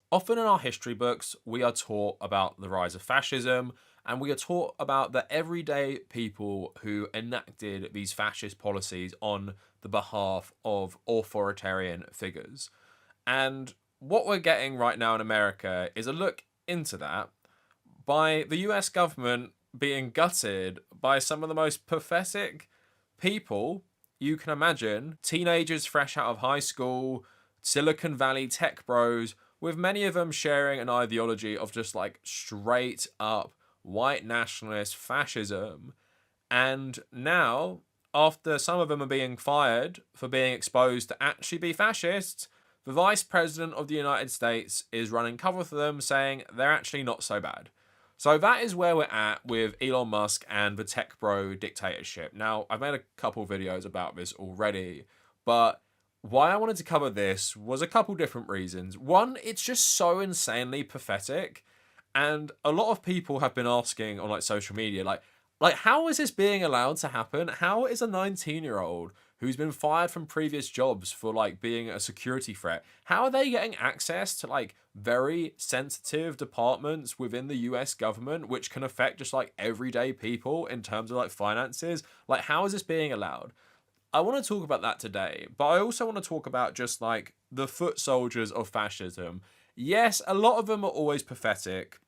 Often in our history books, we are taught about the rise of fascism, and we are taught about the everyday people who enacted these fascist policies on the behalf of authoritarian figures. And what we're getting right now in America is a look into that by the US government being gutted by some of the most pathetic people you can imagine. Teenagers fresh out of high school, Silicon Valley tech bros, with many of them sharing an ideology of just like straight up white nationalist fascism. And now, after some of them are being fired for being exposed to actually be fascists, the Vice President of the United States is running cover for them, saying they're actually not so bad. So that is where we're at with Elon Musk and the tech bro dictatorship. Now, I've made a couple videos about this already, but why I wanted to cover this was a couple different reasons. One, it's just so insanely pathetic, and a lot of people have been asking on like social media, like how is this being allowed to happen? How is a 19-year-old who's been fired from previous jobs for like being a security threat, how are they getting access to like very sensitive departments within the US government, which can affect just like everyday people in terms of like finances? Like, how is this being allowed? I want to talk about that today, but I also want to talk about just like the foot soldiers of fascism. Yes, a lot of them are always pathetic,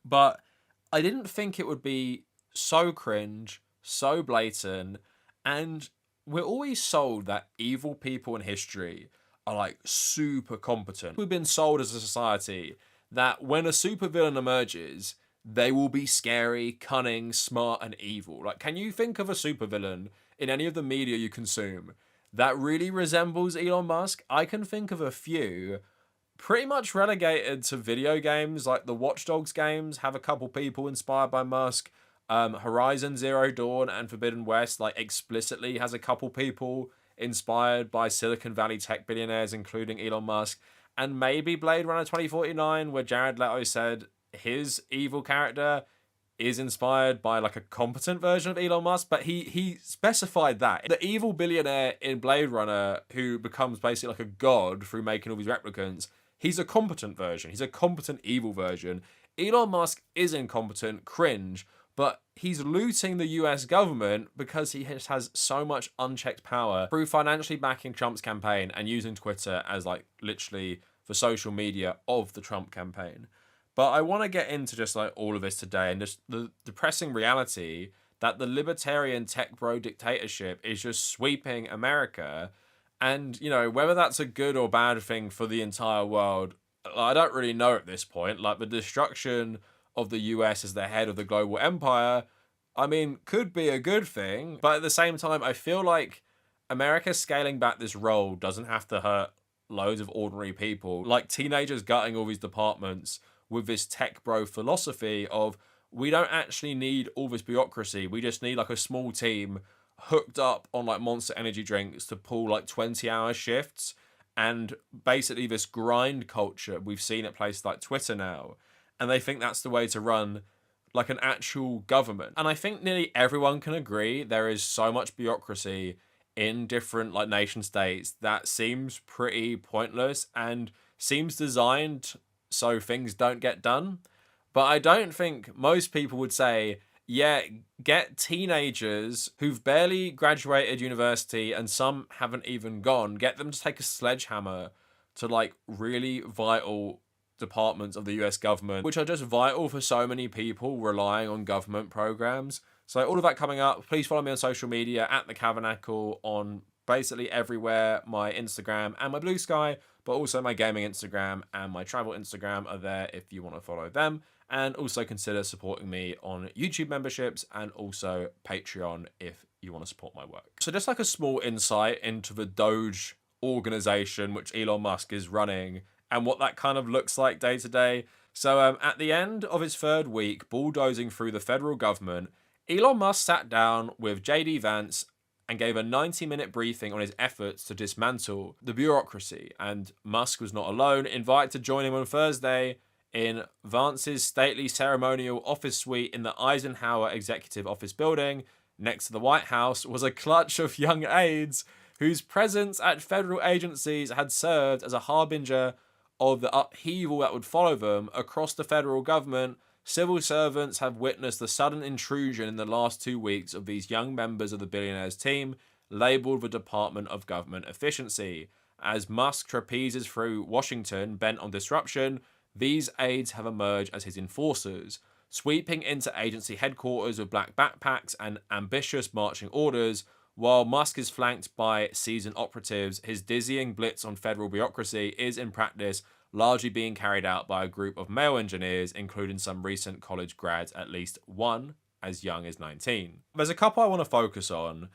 but I didn't think it would be so cringe, so blatant, and we're always sold that evil people in history are like super competent. We've been sold as a society that when a supervillain emerges, they will be scary, cunning, smart, and evil. Like, can you think of a supervillain in any of the media you consume that really resembles Elon Musk? I can think of a few, pretty much relegated to video games, like the Watch Dogs games have a couple people inspired by Musk. Horizon Zero Dawn and Forbidden West like explicitly has a couple people inspired by Silicon Valley tech billionaires, including Elon Musk. And maybe Blade Runner 2049, where Jared Leto said his evil character is inspired by like a competent version of Elon Musk, but he specified that the evil billionaire in Blade Runner who becomes basically like a god through making all these replicants, he's a competent version. He's a competent evil version. Elon Musk is incompetent, cringe, but he's looting the US government because he has so much unchecked power through financially backing Trump's campaign and using Twitter as like literally the social media of the Trump campaign. But I want to get into just like all of this today and just the depressing reality that the libertarian tech bro dictatorship is just sweeping America. And, you know, whether that's a good or bad thing for the entire world, I don't really know at this point. Like the destruction of the US as the head of the global empire, I mean, could be a good thing. But at the same time, I feel like America scaling back this role doesn't have to hurt loads of ordinary people. Like teenagers gutting all these departments with this tech bro philosophy of we don't actually need all this bureaucracy. We just need like a small team hooked up on like Monster Energy drinks to pull like 20-hour shifts. And basically this grind culture we've seen at places like Twitter now. And they think that's the way to run like an actual government. And I think nearly everyone can agree there is so much bureaucracy in different like nation states that seems pretty pointless and seems designed so things don't get done. But I don't think most people would say, yeah, get teenagers who've barely graduated university and some haven't even gone, get them to take a sledgehammer to like really vital departments of the US government, which are just vital for so many people relying on government programs. So all of that coming up. Please follow me on social media at the Kavernacle on basically everywhere. My Instagram and my Blue Sky, but also my gaming Instagram and my travel Instagram are there if you want to follow them. And also consider supporting me on YouTube memberships and also Patreon if you want to support my work. So just like a small insight into the Doge organization which Elon Musk is running and what that kind of looks like day to day. So at the end of his third week bulldozing through the federal government, Elon Musk sat down with JD Vance and gave a 90-minute briefing on his efforts to dismantle the bureaucracy. And Musk was not alone. Invited to join him on Thursday in Vance's stately ceremonial office suite in the Eisenhower Executive Office building next to the White House was a clutch of young aides whose presence at federal agencies had served as a harbinger of the upheaval that would follow them across the federal government, civil servants have witnessed the sudden intrusion in the last 2 weeks of these young members of the billionaires team, labelled the Department of Government Efficiency. As Musk trapezes through Washington, bent on disruption, these aides have emerged as his enforcers, sweeping into agency headquarters with black backpacks and ambitious marching orders. While Musk is flanked by seasoned operatives, his dizzying blitz on federal bureaucracy is in practice largely being carried out by a group of male engineers, including some recent college grads, at least one as young as 19. There's a couple I want to focus on.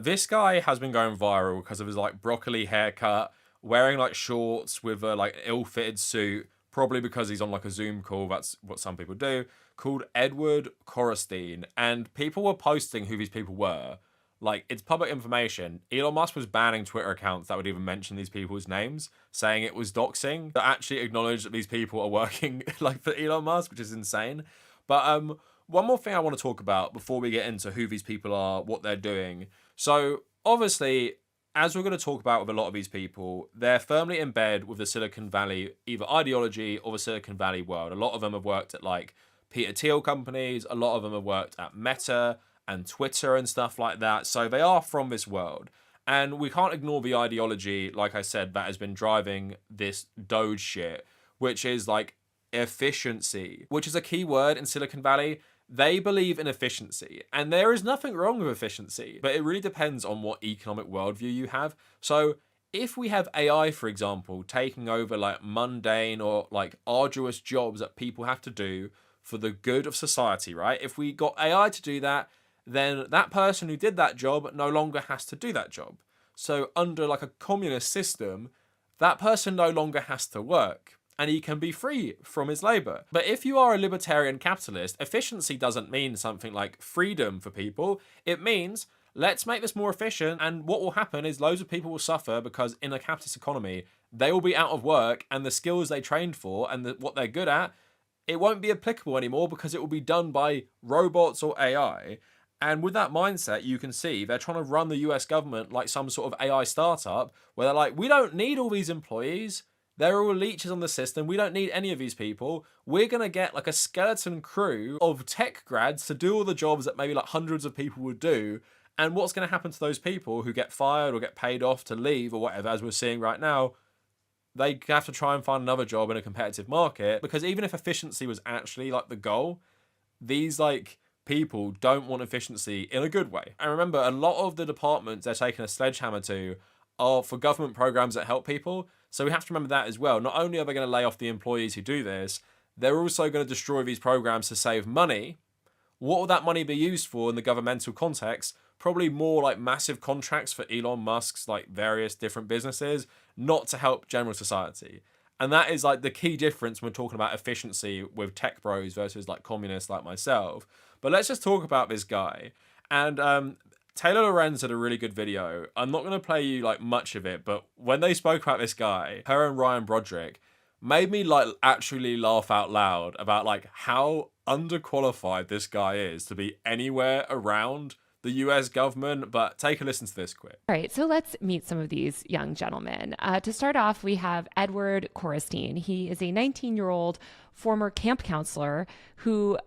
This guy has been going viral because of his like broccoli haircut, wearing like shorts with a like ill-fitted suit, probably because he's on like a Zoom call. That's what some people do. Called Edward Korestein, and people were posting who these people were. Like, it's public information. Elon Musk was banning Twitter accounts that would even mention these people's names, saying it was doxing, that actually acknowledge that these people are working like for Elon Musk, which is insane. But one more thing I want to talk about before we get into who these people are, what they're doing. So obviously, as we're going to talk about with a lot of these people, they're firmly in bed with the Silicon Valley either ideology or the Silicon Valley world. A lot of them have worked at like Peter Thiel companies. A lot of them have worked at Meta and Twitter and stuff like that. So they are from this world. And we can't ignore the ideology, like I said, that has been driving this Doge shit, which is like efficiency, which is a key word in Silicon Valley. They believe in efficiency, and there is nothing wrong with efficiency, but it really depends on what economic worldview you have. So if we have AI, for example, taking over like mundane or like arduous jobs that people have to do for the good of society, right? If we got AI to do that, then that person who did that job no longer has to do that job. So under like a communist system, that person no longer has to work and he can be free from his labor. But if you are a libertarian capitalist, efficiency doesn't mean something like freedom for people. It means let's make this more efficient, and what will happen is loads of people will suffer because in a capitalist economy, they will be out of work and the skills they trained for and what they're good at, it won't be applicable anymore because it will be done by robots or AI. And with that mindset, you can see they're trying to run the US government like some sort of AI startup where they're like, we don't need all these employees. They're all leeches on the system. We don't need any of these people. We're going to get like a skeleton crew of tech grads to do all the jobs that maybe like hundreds of people would do. And what's going to happen to those people who get fired or get paid off to leave or whatever, as we're seeing right now? They have to try and find another job in a competitive market, because even if efficiency was actually like the goal, these like people don't want efficiency in a good way. And remember, a lot of the departments they're taking a sledgehammer to are for government programs that help people. So we have to remember that as well. Not only are they going to lay off the employees who do this, they're also going to destroy these programs to save money. What will that money be used for in the governmental context? Probably more like massive contracts for Elon Musk's like various different businesses, not to help general society. And that is like the key difference when we're talking about efficiency with tech bros versus like communists like myself. But let's just talk about this guy. And Taylor Lorenz had a really good video. I'm not going to play you like much of it, but when they spoke about this guy, her and Ryan Broderick, made me like actually laugh out loud about like how underqualified this guy is to be anywhere around the US government. But take a listen to this quick. All right, so let's meet some of these young gentlemen. To start off, we have Edward Korestein. He is a 19-year-old former camp counselor who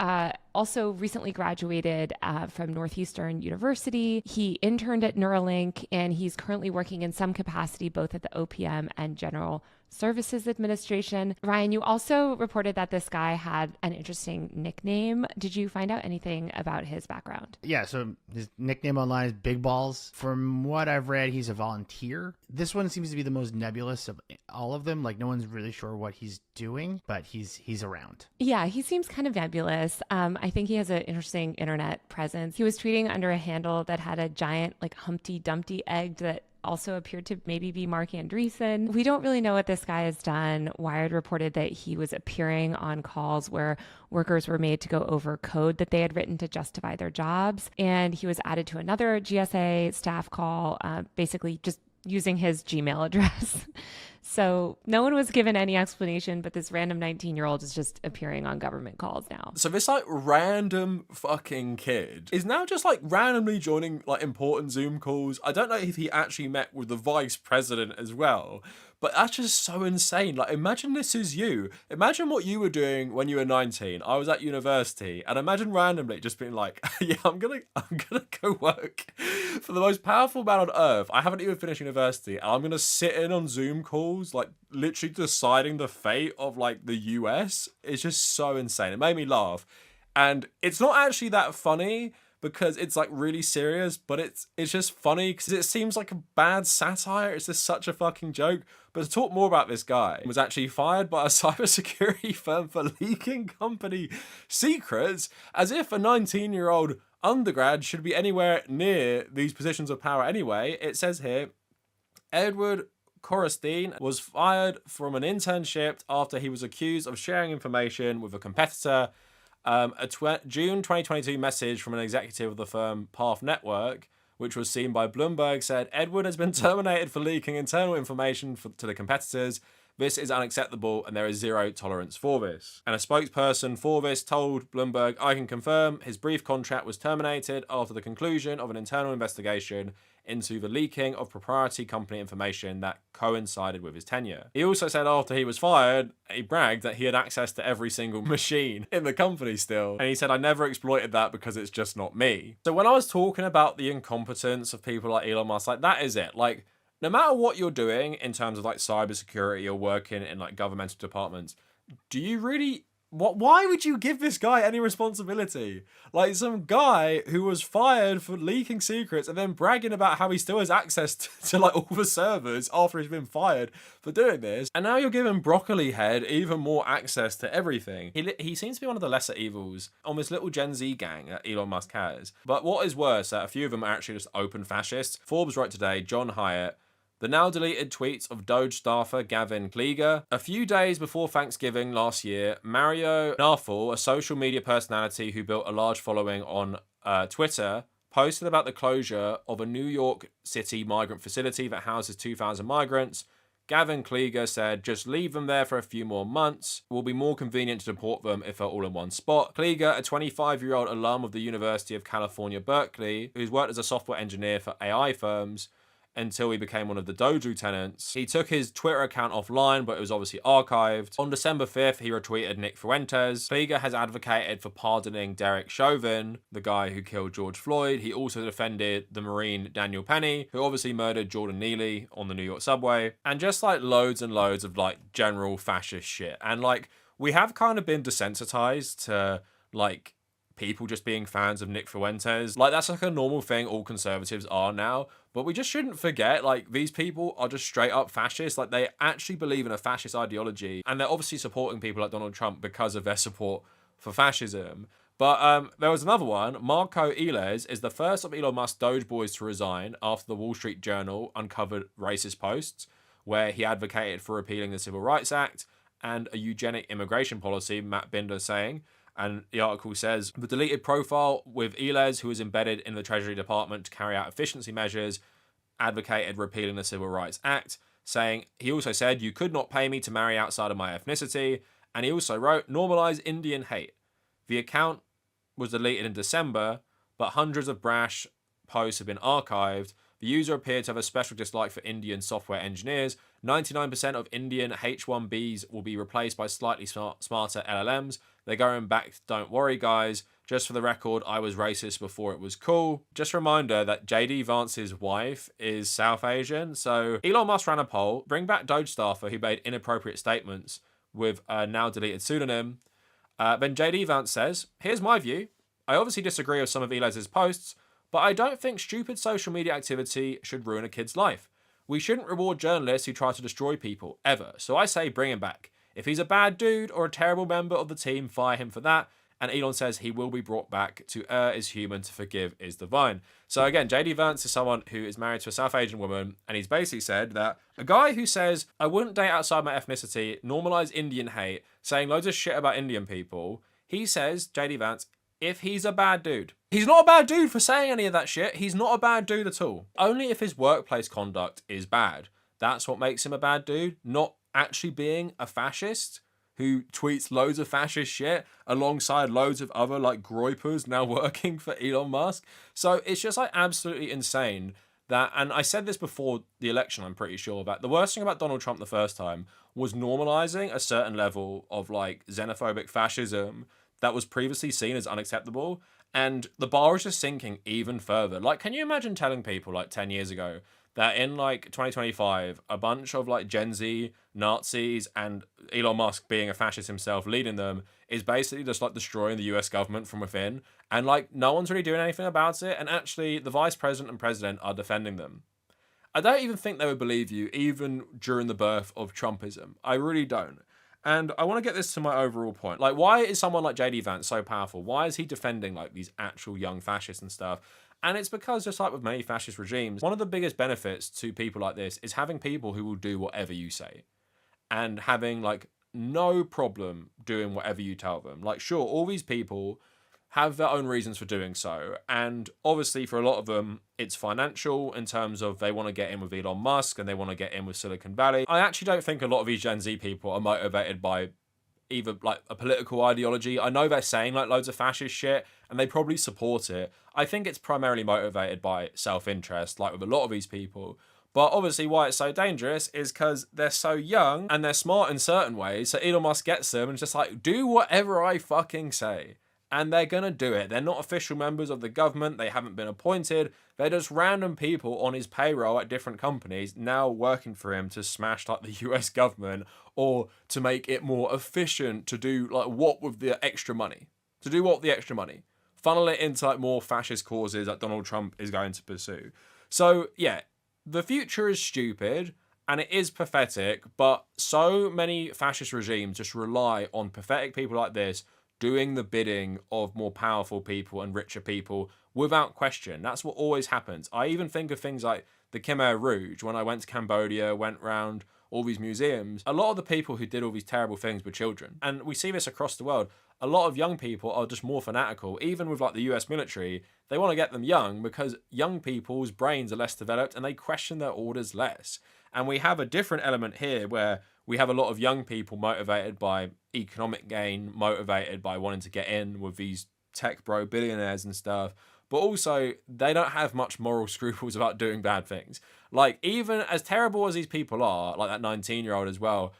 also recently graduated from Northeastern University. He interned at Neuralink, and he's currently working in some capacity both at the OPM and General Services Administration. Ryan, you also reported that this guy had an interesting nickname. Did you find out anything about his background? Yeah, so his nickname online is Big Balls. From what I've read, he's a volunteer. This one seems to be the most nebulous of all of them. Like, no one's really sure what he's doing, but he's around. Yeah, he seems kind of nebulous. I think he has an interesting internet presence. He was tweeting under a handle that had a giant like Humpty Dumpty egg that also appeared to maybe be Mark Andreessen. We don't really know what this guy has done. Wired reported that he was appearing on calls where workers were made to go over code that they had written to justify their jobs. And he was added to another GSA staff call, basically just using his Gmail address. So no one was given any explanation, but this random 19-year-old is just appearing on government calls now. So this like random fucking kid is now just like randomly joining like important Zoom calls. I don't know if he actually met with the vice president as well, But that's just so insane. Like, imagine this is you. Imagine what you were doing when you were 19. I was at university, and imagine randomly just being like, yeah, I'm gonna go work for the most powerful man on earth. I haven't even finished university, and I'm gonna sit in on Zoom calls, like literally deciding the fate of like the US. It's just so insane. It made me laugh. And it's not actually that funny because it's like really serious, but it's just funny because it seems like a bad satire. It's just such a fucking joke. But to talk more about this guy, he was actually fired by a cybersecurity firm for leaking company secrets, as if a 19-year-old undergrad should be anywhere near these positions of power anyway. It says here, Edward Correstein was fired from an internship after he was accused of sharing information with a competitor. June 2022 message from an executive of the firm Path Network, which was seen by Bloomberg, said Edward has been terminated for leaking internal information to the competitors. This is unacceptable and there is zero tolerance for this. And a spokesperson for this told Bloomberg, I can confirm his brief contract was terminated after the conclusion of an internal investigation into the leaking of proprietary company information that coincided with his tenure. He also said after he was fired, he bragged that he had access to every single machine in the company still. And he said, I never exploited that because it's just not me. So when I was talking about the incompetence of people like Elon Musk, like that is it. Like, no matter what you're doing in terms of like cybersecurity or working in like governmental departments, do you really... Why would you give this guy any responsibility? Like some guy who was fired for leaking secrets and then bragging about how he still has access to like all the servers after he's been fired for doing this. And now you're giving Broccoli Head even more access to everything. He seems to be one of the lesser evils on this little Gen Z gang that Elon Musk has. But what is worse, that a few of them are actually just open fascists. Forbes wrote today, John Hyatt, the now deleted tweets of Doge staffer Gavin Kliger. A few days before Thanksgiving last year, Mario Narfel, a social media personality who built a large following on Twitter, posted about the closure of a New York City migrant facility that houses 2,000 migrants. Gavin Kliger said, just leave them there for a few more months. It will be more convenient to deport them if they're all in one spot. Kliger, a 25-year-old alum of the University of California, Berkeley, who's worked as a software engineer for AI firms, until he became one of the Doge lieutenants. He took his Twitter account offline, but it was obviously archived. On December 5th, he retweeted Nick Fuentes. Kliger has advocated for pardoning Derek Chauvin, the guy who killed George Floyd. He also defended the Marine Daniel Penny, who obviously murdered Jordan Neely on the New York subway. And just like loads and loads of like general fascist shit. And like, we have kind of been desensitized to like people just being fans of Nick Fuentes. Like, that's like a normal thing all conservatives are now. But we just shouldn't forget, like, these people are just straight up fascists. Like, they actually believe in a fascist ideology. And they're obviously supporting people like Donald Trump because of their support for fascism. But there was another one. Marco Iles is the first of Elon Musk's Doge boys to resign after the Wall Street Journal uncovered racist posts where he advocated for repealing the Civil Rights Act and a eugenic immigration policy, Matt Binder saying. And the article says, the deleted profile with Iles, who was embedded in the Treasury Department to carry out efficiency measures, advocated repealing the Civil Rights Act, saying, he also said, you could not pay me to marry outside of my ethnicity. And he also wrote, normalize Indian hate. The account was deleted in December, but hundreds of brash posts have been archived. The user appeared to have a special dislike for Indian software engineers. 99% of Indian H1Bs will be replaced by slightly smarter LLMs. They're going back, don't worry guys. Just for the record, I was racist before it was cool. Just a reminder that JD Vance's wife is South Asian. So Elon Musk ran a poll, bring back Doge staffer who made inappropriate statements with a now deleted pseudonym. Then JD Vance says, here's my view. I obviously disagree with some of Eli's posts, but I don't think stupid social media activity should ruin a kid's life. We shouldn't reward journalists who try to destroy people, ever. So I say bring him back. If he's a bad dude or a terrible member of the team, fire him for that. And Elon says he will be brought back. To err is human, to forgive is divine. So again, JD Vance is someone who is married to a South Asian woman, and he's basically said that a guy who says, I wouldn't date outside my ethnicity, normalize Indian hate, saying loads of shit about Indian people, he says, JD Vance, if he's a bad dude. He's not a bad dude for saying any of that shit. He's not a bad dude at all. Only if his workplace conduct is bad. That's what makes him a bad dude, not actually being a fascist who tweets loads of fascist shit alongside loads of other like groypers now working for Elon Musk. So it's just like absolutely insane that, and I said this before the election, I'm pretty sure, that the worst thing about Donald Trump the first time was normalizing a certain level of like xenophobic fascism that was previously seen as unacceptable. And the bar is just sinking even further. Like, can you imagine telling people like 10 years ago that in like 2025, a bunch of like Gen Z Nazis and Elon Musk being a fascist himself leading them is basically just like destroying the US government from within, and like no one's really doing anything about it, and actually the vice president and president are defending them? I don't even think they would believe you even during the birth of Trumpism. I really don't. And I want to get this to my overall point. Like, why is someone like JD Vance so powerful? Why is he defending like these actual young fascists and stuff? And it's because, just like with many fascist regimes, one of the biggest benefits to people like this is having people who will do whatever you say, and having like no problem doing whatever you tell them. Like, sure, all these people have their own reasons for doing so, and obviously for a lot of them it's financial, in terms of they want to get in with Elon Musk and they want to get in with Silicon Valley. I actually don't think a lot of these Gen Z people are motivated by either like a political ideology. I know they're saying like loads of fascist shit and they probably support it. I think it's primarily motivated by self-interest, like with a lot of these people. But obviously why it's so dangerous is because they're so young and they're smart in certain ways. So Elon Musk gets them and just like, do whatever I fucking say. And they're going to do it. They're not official members of the government. They haven't been appointed. They're just random people on his payroll at different companies now working for him to smash like the US government, or to make it more efficient, to do like what with the extra money. To do what with the extra money? Funnel it into like more fascist causes that Donald Trump is going to pursue. So yeah, the future is stupid and it is pathetic, but so many fascist regimes just rely on pathetic people like this doing the bidding of more powerful people and richer people without question. That's what always happens. I even think of things like the Khmer Rouge. When I went to Cambodia, went round all these museums, a lot of the people who did all these terrible things were children. And we see this across the world. A lot of young people are just more fanatical. Even with like the US military, they want to get them young because young people's brains are less developed and they question their orders less. And we have a different element here where we have a lot of young people motivated by economic gain, motivated by wanting to get in with these tech bro billionaires and stuff. But also, they don't have much moral scruples about doing bad things. Like, even as terrible as these people are, like that 19-year-old as well,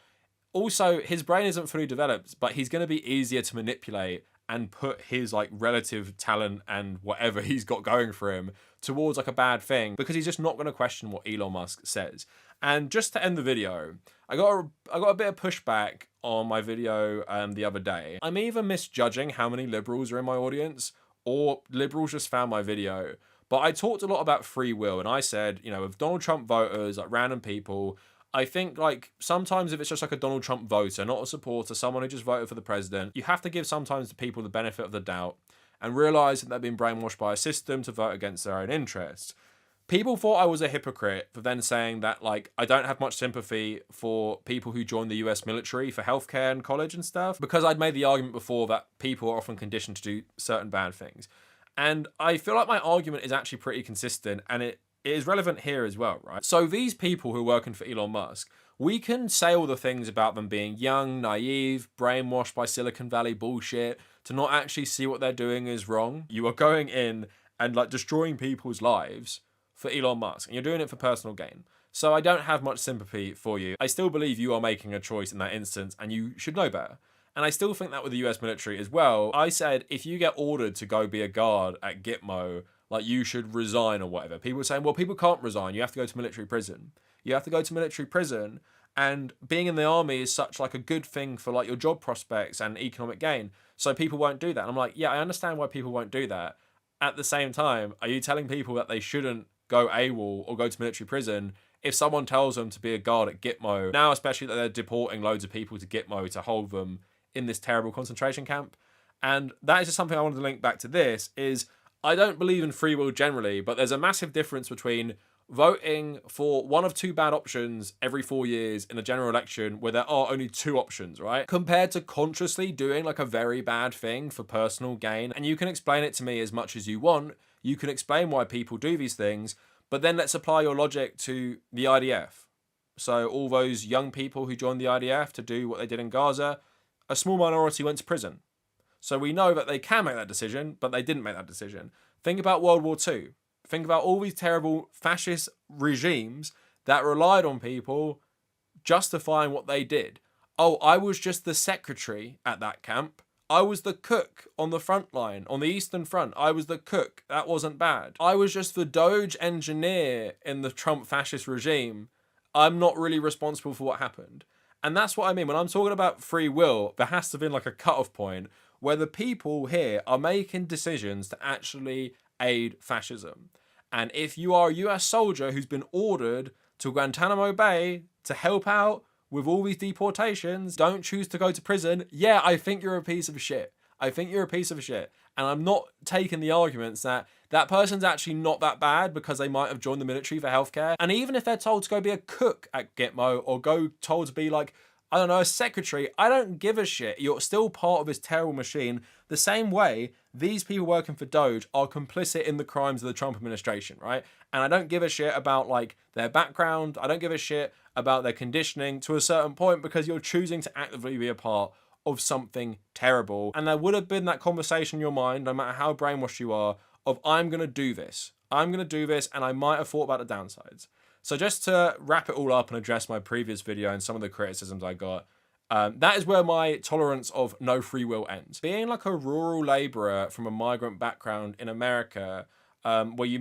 also, his brain isn't fully developed, but he's going to be easier to manipulate and put his like relative talent and whatever he's got going for him towards like a bad thing, because he's just not going to question what Elon Musk says. And just to end the video, I got a bit of pushback on my video the other day. I'm either misjudging how many liberals are in my audience, or liberals just found my video. But I talked a lot about free will, and I said, you know, with Donald Trump voters, like random people, I think like sometimes if it's just like a Donald Trump voter, not a supporter, someone who just voted for the president, you have to give sometimes the people the benefit of the doubt and realize that they've been brainwashed by a system to vote against their own interests. People thought I was a hypocrite for then saying that, like, I don't have much sympathy for people who join the US military for healthcare and college and stuff, because I'd made the argument before that people are often conditioned to do certain bad things. And I feel like my argument is actually pretty consistent, and it is relevant here as well, right? So these people who are working for Elon Musk, we can say all the things about them being young, naive, brainwashed by Silicon Valley bullshit, to not actually see what they're doing is wrong. You are going in and like destroying people's lives for Elon Musk, and you're doing it for personal gain. So I don't have much sympathy for you. I still believe you are making a choice in that instance, and you should know better. And I still think that with the US military as well. I said, if you get ordered to go be a guard at Gitmo, like you should resign or whatever. People are saying, well, people can't resign. You have to go to military prison. You have to go to military prison, and being in the army is such like a good thing for like your job prospects and economic gain. So people won't do that. And I'm like, yeah, I understand why people won't do that. At the same time, are you telling people that they shouldn't go AWOL or go to military prison if someone tells them to be a guard at Gitmo? Now, especially that they're deporting loads of people to Gitmo to hold them in this terrible concentration camp. And that is just something I wanted to link back to this, is I don't believe in free will generally, but there's a massive difference between voting for one of two bad options every 4 years in a general election where there are only two options, right? Compared to consciously doing like a very bad thing for personal gain. And you can explain it to me as much as you want. You can explain why people do these things, but then let's apply your logic to the IDF. So all those young people who joined the IDF to do what they did in Gaza, a small minority went to prison. So we know that they can make that decision, but they didn't make that decision. Think about World War II. Think about all these terrible fascist regimes that relied on people justifying what they did. Oh, I was just the secretary at that camp. I was the cook on the front line, on the Eastern Front. I was the cook. That wasn't bad. I was just the Doge engineer in the Trump fascist regime. I'm not really responsible for what happened. And that's what I mean. When I'm talking about free will, there has to be like a cutoff point where the people here are making decisions to actually aid fascism. And if you are a US soldier who's been ordered to Guantanamo Bay to help out with all these deportations, don't choose to go to prison, yeah, I think you're a piece of shit. I think you're a piece of shit. And I'm not taking the arguments that that person's actually not that bad because they might have joined the military for healthcare. And even if they're told to go be a cook at Gitmo or go told to be like, I don't know, a secretary, I don't give a shit. You're still part of this terrible machine. The same way these people working for Doge are complicit in the crimes of the Trump administration, right? And I don't give a shit about like their background. I don't give a shit about their conditioning to a certain point because you're choosing to actively be a part of something terrible. And there would have been that conversation in your mind, no matter how brainwashed you are, of I'm going to do this. I'm going to do this, and I might have thought about the downsides. So just to wrap it all up and address my previous video and some of the criticisms I got, that is where my tolerance of no free will ends. Being like a rural labourer from a migrant background in America, where you